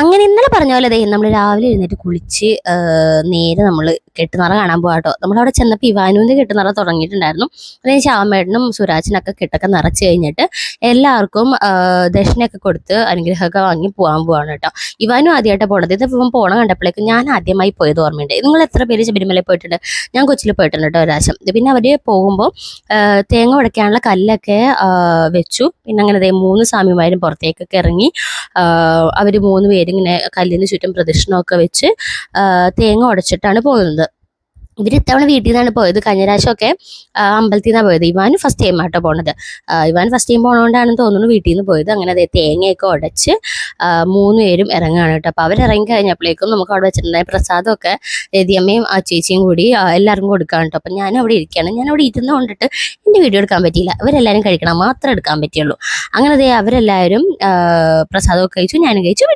അങ്ങനെ ഇന്നലെ പറഞ്ഞ പോലെ നമ്മൾ രാവിലെ എഴുന്നേറ്റ് കുളിച്ച് നേരെ നമ്മൾ കെട്ടുനിറ കാണാൻ പോകാട്ടോ. നമ്മളവിടെ ചെന്നപ്പോൾ ഇവാനുവിൻ്റെ കെട്ടുനിറ തുടങ്ങിയിട്ടുണ്ടായിരുന്നു. അതിന് ശ്യാമേട്ടനും സുരാജിനൊക്കെ കെട്ടൊക്കെ നിറച്ച് കഴിഞ്ഞിട്ട് എല്ലാവർക്കും ദക്ഷിണയൊക്കെ കൊടുത്ത് അനുഗ്രഹമൊക്കെ വാങ്ങി പോകാൻ പോവാണ് കേട്ടോ. ഇവാനും ആദ്യമായിട്ട് പോണത്. ഇത് ഇപ്പം പോകണം കണ്ടപ്പോഴേക്കും ഞാൻ ആദ്യമായി പോയത് ഓർമ്മയുണ്ട്. നിങ്ങൾ എത്ര പേര് ശബരിമലയിൽ പോയിട്ടുണ്ട്? ഞാൻ കൊച്ചിയിൽ പോയിട്ടുണ്ട് കേട്ടോ ഒരാശം. പിന്നെ അവർ പോകുമ്പോൾ തേങ്ങ ഉടയ്ക്കാനുള്ള കല്ലൊക്കെ വെച്ചു. പിന്നെ അങ്ങനെ 3 സ്വാമിമാരും പുറത്തേക്കൊക്കെ ഇറങ്ങി അവർ 3 പേരും ഇങ്ങനെ കല്ലിന് ചുറ്റും പ്രദക്ഷിണമൊക്കെ വെച്ച് തേങ്ങ ഉടച്ചിട്ടാണ് പോകുന്നത്. ഇവർ ഇത്തവണ വീട്ടിൽ നിന്നാണ് പോയത്. കഴിഞ്ഞ പ്രാവശ്യമൊക്കെ അമ്പലത്തിൽ നിന്നാണ് പോയത്. ഇവാൻ ഫസ്റ്റ് ടൈം ആട്ടോ പോണത്. ഇവാൻ ഫസ്റ്റ് ടൈം പോണതുകൊണ്ടാണെന്ന് തോന്നുന്നു വീട്ടിൽ നിന്ന് പോയത്. അങ്ങനെ അതേ തേങ്ങയൊക്കെ ഉടച്ച് 3 പേരും ഇറങ്ങുകയാണ് കേട്ടോ. അപ്പോൾ അവരിറങ്ങി കഴിഞ്ഞപ്പോഴേക്കും നമുക്ക് അവിടെ വെച്ചിട്ടുണ്ടായ പ്രസാദമൊക്കെ രതിയമ്മയും ആ ചേച്ചിയും കൂടി എല്ലാവർക്കും കൊടുക്കാൻ കേട്ടോ. അപ്പം ഞാൻ അവിടെ ഇരിക്കുകയാണ്. ഞാൻ അവിടെ ഇരുന്ന് കൊണ്ടിട്ട് എൻ്റെ വീഡിയോ എടുക്കാൻ പറ്റിയില്ല. അവരെല്ലാവരും കഴിക്കണം മാത്രമേ എടുക്കാൻ പറ്റുള്ളൂ. അങ്ങനെ അതേ അവരെല്ലാവരും പ്രസാദമൊക്കെ കഴിച്ചു, ഞാനും കഴിച്ചു.